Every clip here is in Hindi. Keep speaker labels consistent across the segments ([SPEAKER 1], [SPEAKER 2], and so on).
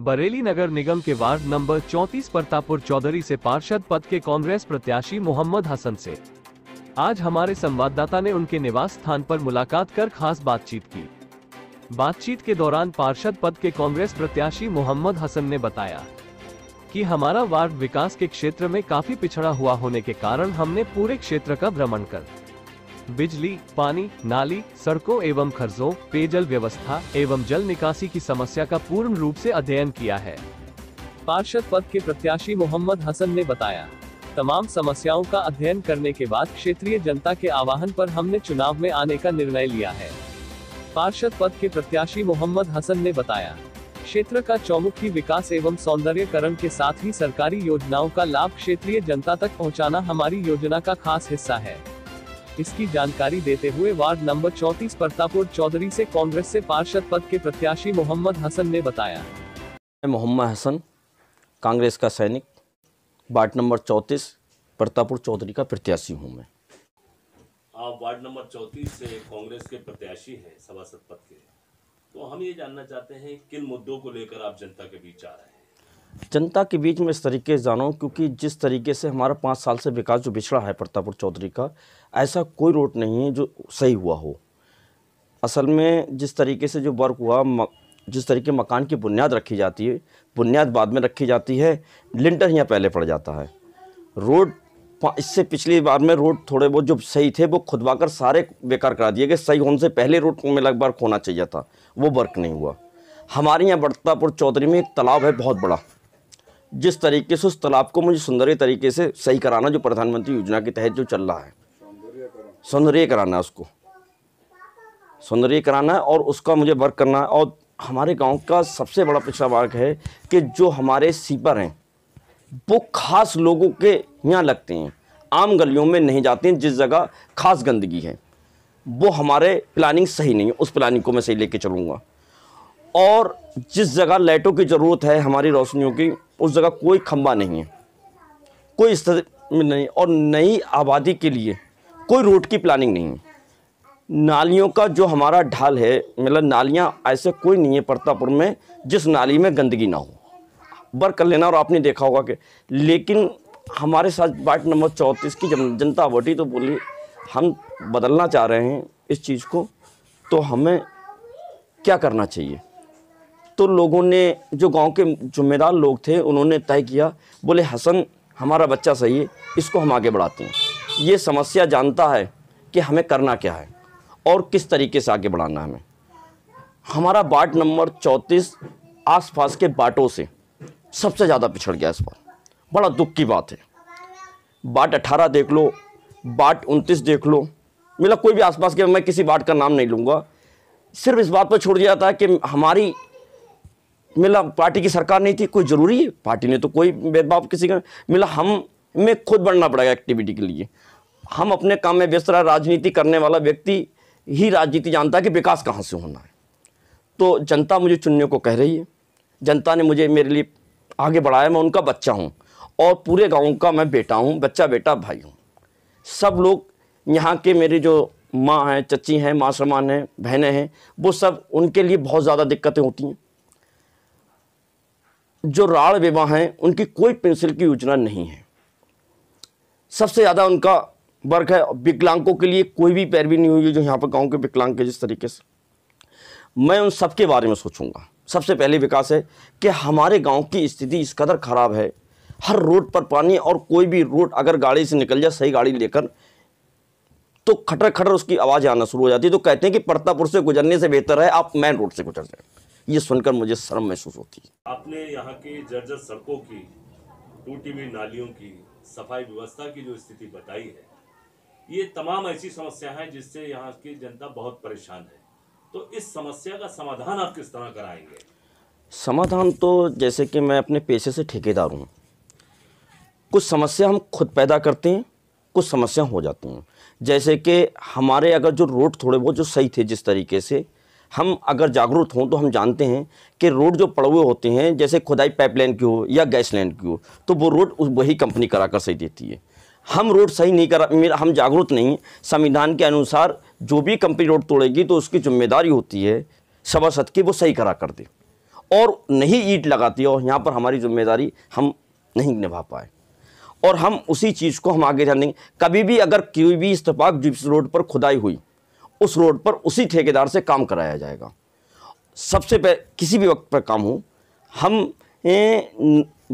[SPEAKER 1] बरेली नगर निगम के वार्ड नंबर 34 प्रतापपुर चौधरी से पार्षद पद के कांग्रेस प्रत्याशी मोहम्मद हसन से आज हमारे संवाददाता ने उनके निवास स्थान पर मुलाकात कर खास बातचीत की। बातचीत के दौरान पार्षद पद के कांग्रेस प्रत्याशी मोहम्मद हसन ने बताया कि हमारा वार्ड विकास के क्षेत्र में काफी पिछड़ा हुआ होने के कारण हमने पूरे क्षेत्र का भ्रमण कर बिजली, पानी, नाली, सड़कों एवं खर्जों, पेयजल व्यवस्था एवं जल निकासी की समस्या का पूर्ण रूप से अध्ययन किया है। पार्षद पद के प्रत्याशी मोहम्मद हसन ने बताया, तमाम समस्याओं का अध्ययन करने के बाद क्षेत्रीय जनता के आह्वान पर हमने चुनाव में आने का निर्णय लिया है। पार्षद पद के प्रत्याशी मोहम्मद हसन ने बताया, क्षेत्र का चौमुखी विकास एवं सौंदर्यकरण के साथ ही सरकारी योजनाओं का लाभ क्षेत्रीय जनता तक पहुंचाना हमारी योजना का खास हिस्सा है। इसकी जानकारी देते हुए वार्ड नंबर 34 प्रतापपुर चौधरी से कांग्रेस से पार्षद पद के प्रत्याशी मोहम्मद हसन ने बताया,
[SPEAKER 2] मैं मोहम्मद हसन कांग्रेस का सैनिक वार्ड नंबर 34 प्रतापपुर चौधरी का प्रत्याशी हूं। मैं
[SPEAKER 3] आप वार्ड नंबर 34 से कांग्रेस के प्रत्याशी हैं सभासद पद के, तो हम ये जानना चाहते हैं किन मुद्दों को लेकर आप जनता के बीच आ रहे हैं।
[SPEAKER 2] जनता के बीच में इस तरीके से जाना, क्योंकि जिस तरीके से हमारा 5 साल से विकास जो पिछड़ा है प्रतापपुर चौधरी का, ऐसा कोई रोड नहीं है जो सही हुआ हो। असल में जिस तरीके से जो वर्क हुआ, जिस तरीके मकान की बुनियाद रखी जाती है, बुनियाद बाद में रखी जाती है, लिंटर यहाँ पहले पड़ जाता है। रोड इससे पिछली बार में रोड थोड़े बहुत जो सही थे वो खुदवाकर सारे बेकार करा दिए गए। सही होने से पहले रोड में लगभग होना चाहिए था, वो वर्क नहीं हुआ। हमारे यहाँ प्रतापपुर चौधरी में एक तालाब है बहुत बड़ा, जिस तरीके से उस तालाब को मुझे सुंदर तरीके से सही कराना, जो प्रधानमंत्री योजना के तहत जो चल रहा है, सौंदर्य कराना है, उसको सौंदर्य कराना है और उसका मुझे वर्क करना है। और हमारे गांव का सबसे बड़ा पिछड़ा वर्ग है कि जो हमारे सीपर हैं वो खास लोगों के यहाँ लगते हैं, आम गलियों में नहीं जाते हैं। जिस जगह खास गंदगी है वो हमारे प्लानिंग सही नहीं है, उस प्लानिंग को मैं सही लेके चलूँगा। और जिस जगह लाइटों की ज़रूरत है हमारी रोशनियों की, उस जगह कोई खंबा नहीं है, कोई इस तरह में नहीं। और नई आबादी के लिए कोई रोड की प्लानिंग नहीं है। नालियों का जो हमारा ढाल है, मतलब नालियाँ ऐसे कोई नहीं है प्रतापपुर में जिस नाली में गंदगी ना हो। वर्क कर लेना, और आपने देखा होगा कि लेकिन हमारे साथ वार्ड नंबर 34 की जब जनता वोटी तो बोली हम बदलना चाह रहे हैं इस चीज़ को, तो हमें क्या करना चाहिए। तो लोगों ने, जो गांव के जिम्मेदार लोग थे, उन्होंने तय किया, बोले हसन हमारा बच्चा सही है, इसको हम आगे बढ़ाते हैं। ये समस्या जानता है कि हमें करना क्या है और किस तरीके से आगे बढ़ाना है हमें। हमारा वार्ड नंबर 34 आसपास के बाटों से सबसे ज़्यादा पिछड़ गया इस बार, बड़ा दुख की बात है। वार्ड 18 देख लो, वार्ड 29 देख लो, मतलब कोई भी आसपास के, मैं किसी वार्ड का नाम नहीं लूँगा, सिर्फ इस बात पर छोड़ दिया था कि हमारी मतलब पार्टी की सरकार नहीं थी। कोई ज़रूरी है, पार्टी ने तो कोई भेदभाव किसी का, मतलब हमें खुद बढ़ना पड़ेगा एक्टिविटी के लिए। हम अपने काम में व्यस्त रहा, राजनीति करने वाला व्यक्ति ही राजनीति जानता है कि विकास कहाँ से होना है। तो जनता मुझे चुनने को कह रही है, जनता ने मुझे मेरे लिए आगे बढ़ाया। मैं उनका बच्चा हूँ और पूरे गाँव का मैं बेटा हूँ, बच्चा बेटा भाई हूँ। सब लोग यहाँ के, मेरी जो माँ हैं, चची हैं, माँ समान हैं, बहनें हैं, वो सब, उनके लिए बहुत ज़्यादा दिक्कतें होती हैं। जो राड़ विवाह हैं उनकी कोई पेंशन की योजना नहीं है। सबसे ज़्यादा उनका वर्क है। विकलांगों के लिए कोई भी पैरवी नहीं हुई है, जो यहाँ पर गांव के विकलांग के जिस तरीके से। मैं उन सब के बारे में सोचूंगा। सबसे पहले विकास है कि हमारे गांव की स्थिति इस कदर ख़राब है, हर रोड पर पानी, और कोई भी रोड अगर गाड़ी से निकल जाए, सही गाड़ी लेकर, तो खटर खटर उसकी आवाज़ आना शुरू हो जाती है। तो कहते हैं कि प्रतापपुर से गुजरने से बेहतर है आप मेन रोड से गुजर जाए। ये सुनकर मुझे शर्म महसूस होती है।
[SPEAKER 3] आपने यहाँ की जर्जर सड़कों की, टूटी हुई नालियों की, सफाई व्यवस्था की जो स्थिति बताई है, ये तमाम ऐसी समस्या हैं जिससे यहाँ की जनता बहुत परेशान है। तो इस समस्या का समाधान आप किस तरह कराएंगे?
[SPEAKER 2] समाधान तो जैसे कि मैं अपने पेशे से ठेकेदार हूँ, कुछ समस्या हम खुद पैदा करते हैं, कुछ समस्या हो जाती हैं। जैसे कि हमारे अगर जो रोड थोड़े बहुत जो सही थे, जिस तरीके से हम अगर जागरूक हों तो हम जानते हैं कि रोड जो पड़े हुए होते हैं, जैसे खुदाई पाइपलाइन की हो या गैस लाइन की हो, तो वो रोड वही कंपनी करा कर सही देती है। हम रोड सही नहीं करा, हम जागरूक नहीं। संविधान के अनुसार जो भी कंपनी रोड तोड़ेगी तो उसकी जिम्मेदारी होती है सभासद की वो सही करा कर दे। और नहीं ईंट लगाती है, और यहाँ पर हमारी जिम्मेदारी हम नहीं निभा पाए, और हम उसी चीज़ को हम आगे ध्यान देंगे। कभी भी अगर कोई भी इत्तेफाक जिस रोड पर खुदाई हुई, उस रोड पर उसी ठेकेदार से काम कराया जाएगा। सबसे पहले किसी भी वक्त पर काम हो, हम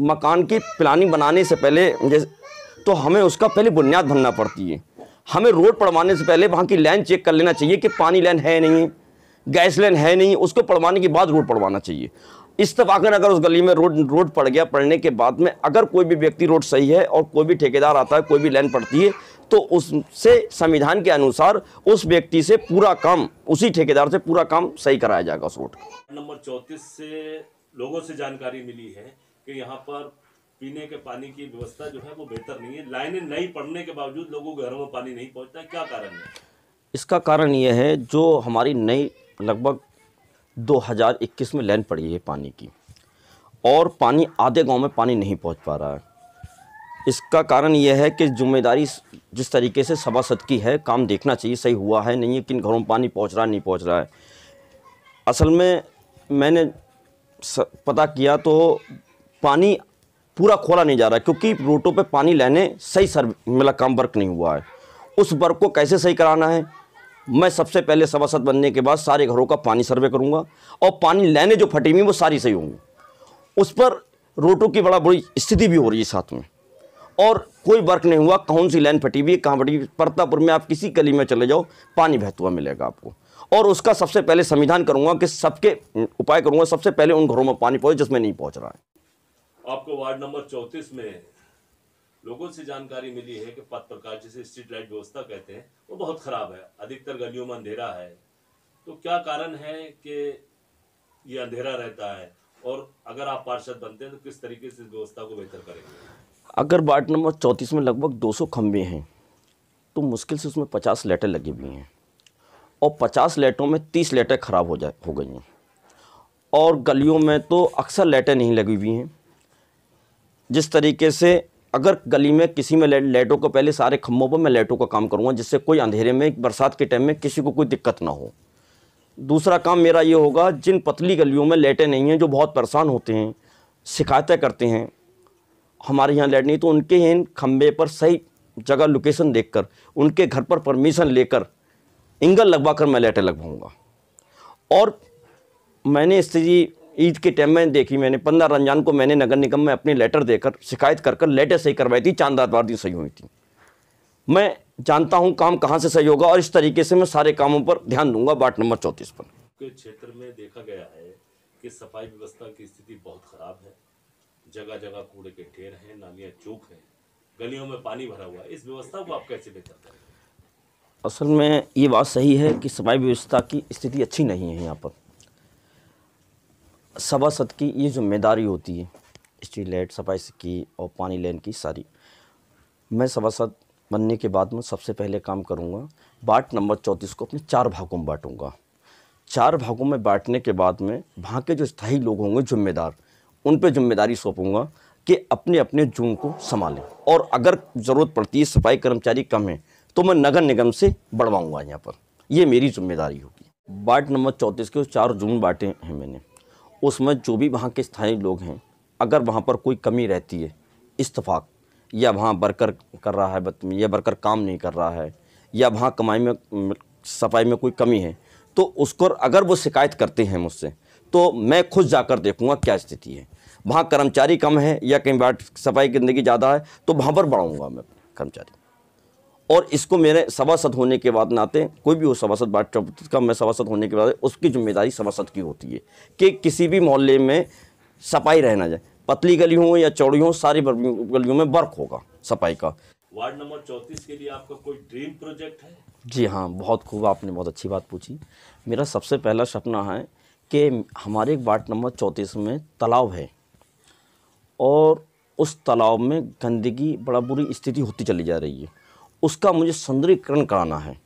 [SPEAKER 2] मकान की प्लानिंग बनाने से पहले तो हमें उसका पहले बुनियाद बनना पड़ती है। हमें रोड पड़वाने से पहले वहाँ की लाइन चेक कर लेना चाहिए कि पानी लाइन है नहीं, गैस लाइन है नहीं, उसको पड़वाने के बाद रोड पड़वाना चाहिए। इत्तेफाकन अगर उस गली में रोड पड़ गया, पड़ने के बाद में अगर कोई भी व्यक्ति रोड सही है और कोई भी ठेकेदार आता है, कोई भी लाइन पड़ती है, तो उससे संविधान के अनुसार उस व्यक्ति से पूरा काम, उसी ठेकेदार से पूरा काम सही कराया जाएगा उस रोड का।
[SPEAKER 3] नंबर 34 से लोगों से जानकारी मिली है कि यहाँ पर पीने के पानी की व्यवस्था जो है वो बेहतर नहीं है। लाइनें नहीं पड़ने के बावजूद लोगों के घरों में पानी नहीं पहुँचता है, क्या कारण है?
[SPEAKER 2] इसका कारण ये है, जो हमारी नई लगभग 2021 में लाइन पड़ी है पानी की, और पानी आधे गांव में पानी नहीं पहुंच पा रहा है। इसका कारण यह है कि जिम्मेदारी जिस तरीके से सभासद की है, काम देखना चाहिए सही हुआ है नहीं है, किन घरों में पानी पहुंच रहा है नहीं पहुंच रहा है। असल में मैंने पता किया तो पानी पूरा खोला नहीं जा रहा है, क्योंकि रोडों पे पानी लेने सही मतलब काम वर्क नहीं हुआ है। उस वर्क को कैसे सही कराना है, मैं सबसे पहले सभासद बनने के बाद सारे घरों का पानी सर्वे करूंगा, और पानी लेने जो फटी हुई वो सारी सही होंगी। उस पर रोडों की बड़ा बुरी स्थिति भी हो रही है साथ में, और कोई वर्क नहीं हुआ। कौन सी लाइन फटी हुई है, कहाँ फटी? परतापुर में आप किसी गली में चले जाओ, पानी बहता हुआ मिलेगा आपको। और उसका सबसे पहले समाधान करूंगा कि सबके उपाय करूंगा, सबसे पहले उन घरों में पानी पहुंचे जिसमें नहीं पहुंच रहा है।
[SPEAKER 3] आपको वार्ड नंबर 34 में लोगों से जानकारी मिली है कि पथ प्रकाश, जिसे स्ट्रीट लाइट व्यवस्था कहते हैं, वो बहुत खराब है। अधिकतर गलियों में अंधेरा है, तो क्या कारण है कि ये अंधेरा रहता है, और अगर आप पार्षद बनते हैं तो किस तरीके से इस व्यवस्था को बेहतर करेंगे?
[SPEAKER 2] अगर वार्ड नंबर 34 में लगभग 200 खंभे हैं, तो मुश्किल से उसमें 50 लाइटें लगी हुई हैं, और 50 लाइटों में 30 लाइटें ख़राब हो गई हैं, और गलियों में तो अक्सर लाइटें नहीं लगी हुई हैं। जिस तरीके से अगर गली में किसी में लाइटों को, पहले सारे खंभों पर मैं लाइटों का काम करूंगा, जिससे कोई अंधेरे में बरसात के टाइम में किसी को कोई दिक्कत ना हो। दूसरा काम मेरा ये होगा, जिन पतली गलियों में लाइटें नहीं हैं, जो बहुत परेशान होते हैं, शिकायतें करते हैं हमारे यहाँ लाइट नहीं, तो उनके इन खंभे पर सही जगह लोकेशन देखकर, उनके घर पर परमिशन लेकर एंगल लगवा कर मैं लाइटें लगवाऊँगा। और मैंने स्थिति ईद के टाइम में देखी, मैंने 15 रमजान को मैंने नगर निगम में अपनी लेटर देकर शिकायत कर लाइटें सही करवाई थी, चांदार बार दिन सही हुई थी। मैं जानता हूं काम कहां से सही होगा, और इस तरीके से मैं सारे कामों पर ध्यान दूंगा वार्ड नंबर 34 पर।
[SPEAKER 3] के क्षेत्र में देखा गया है कि सफाई व्यवस्था की स्थिति बहुत खराब है। जगह जगह कूड़े के ढेर हैं, नालियां चौक हैं, गलियों में पानी भरा हुआ है। इस व्यवस्था को आप कैसे बेहतर करेंगे?
[SPEAKER 2] असल में ये बात सही है कि सफाई व्यवस्था की स्थिति अच्छी नहीं है। यहाँ पर सभासद की ये जिम्मेदारी होती है, स्ट्रीट लाइट सफाई की और पानी लाइन की सारी। मैं सभासद बनने के बाद में सबसे पहले काम करूँगा, वार्ड नंबर 34 को अपने 4 भागों में बांटूँगा। 4 भागों में बांटने के बाद में वहाँ के जो स्थायी लोग होंगे जिम्मेदार, उन पे जिम्मेदारी सौंपूँगा कि अपने अपने जोन को संभालें, और अगर ज़रूरत पड़ती है सफाई कर्मचारी कम है तो मैं नगर निगम से बढ़वाऊँगा यहाँ पर। ये मेरी जिम्मेदारी होगी। वार्ड नंबर 34 के 4 जोन बांटे हैं मैंने, उसमें जो भी वहाँ के स्थायी लोग हैं, अगर वहाँ पर कोई कमी रहती है, इत्तेफाक, या वहाँ वर्कर कर रहा है बदतमीजी, या वर्कर काम नहीं कर रहा है, या वहाँ कमाई में सफाई में कोई कमी है, तो उसको अगर वो शिकायत करते हैं मुझसे, तो मैं खुद जाकर देखूंगा क्या स्थिति है। वहाँ कर्मचारी कम है या कहीं बार सफाई गंदगी ज़्यादा है, तो वहाँ पर बढ़ाऊँगा मैं कर्मचारी। और इसको मेरे सभासद होने के बाद नाते, कोई भी हो सभासद वार्ड 34 का, मैं सभासद होने के बाद उसकी जिम्मेदारी सभासद की होती है कि किसी भी मोहल्ले में सफाई रहना जाए, पतली गली हो या चौड़ी हो, सारी गलियों में वर्क होगा सफाई का।
[SPEAKER 3] वार्ड नंबर 34 के लिए आपका कोई ड्रीम प्रोजेक्ट है?
[SPEAKER 2] जी हाँ, बहुत खूब, आपने बहुत अच्छी बात पूछी। मेरा सबसे पहला सपना है कि हमारे वार्ड नंबर 34 में तालाब है, और उस तालाब में गंदगी बड़ा बुरी स्थिति होती चली जा रही है। उसका मुझे सौंदर्यीकरण कराना है,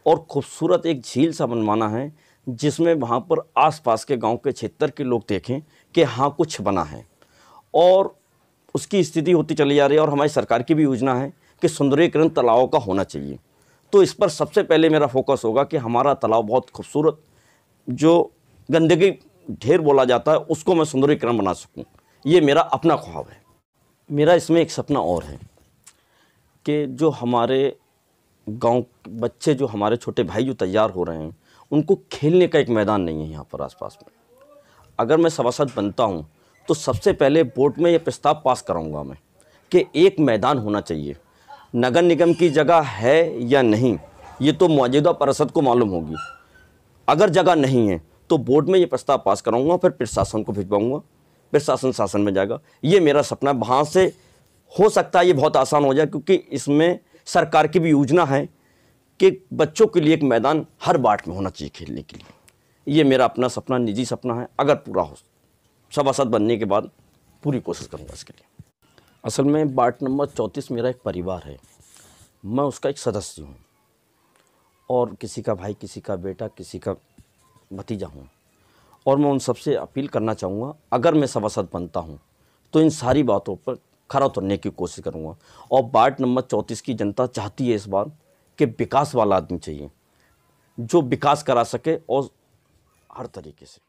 [SPEAKER 2] और खूबसूरत एक झील सा बनवाना है, जिसमें वहाँ पर आसपास के गांव के क्षेत्र के लोग देखें कि हाँ कुछ बना है। और उसकी स्थिति होती चली जा रही है, और हमारी सरकार की भी योजना है कि सौंदर्यीकरण तालाबों का होना चाहिए। तो इस पर सबसे पहले मेरा फोकस होगा कि हमारा तालाब बहुत खूबसूरत, जो गंदगी ढेर बोला जाता है उसको मैं सुंदरीकरण बना सकूं, ये मेरा अपना ख्वाब है। मेरा इसमें एक सपना और है कि जो हमारे गांव बच्चे, जो हमारे छोटे भाई जो तैयार हो रहे हैं, उनको खेलने का एक मैदान नहीं है यहाँ पर आसपास में। अगर मैं सभासद बनता हूँ तो सबसे पहले बोर्ड में ये प्रस्ताव पास कराऊंगा मैं कि एक मैदान होना चाहिए। नगर निगम की जगह है या नहीं ये तो मौजूदा परिषद को मालूम होगी। अगर जगह नहीं है तो बोर्ड में ये प्रस्ताव पास कराऊंगा, फिर प्रशासन को भिजवाऊंगा, प्रशासन शासन में जाएगा। ये मेरा सपना है। वहाँ से हो सकता है ये बहुत आसान हो जाए, क्योंकि इसमें सरकार की भी योजना है कि बच्चों के लिए एक मैदान हर वार्ड में होना चाहिए खेलने के लिए। ये मेरा अपना सपना, निजी सपना है। अगर पूरा हो, सभासद बनने के बाद पूरी कोशिश करूँगा इसके लिए। असल में वार्ड नंबर 34 मेरा एक परिवार है, मैं उसका एक सदस्य हूँ, और किसी का भाई, किसी का बेटा, किसी का भतीजा हूँ। और मैं उन सबसे अपील करना चाहूँगा, अगर मैं सभासद बनता हूँ तो इन सारी बातों पर खरा उतरने की कोशिश करूँगा। और वार्ड नंबर 34 की जनता चाहती है इस बार कि विकास वाला आदमी चाहिए, जो विकास करा सके और हर तरीके से।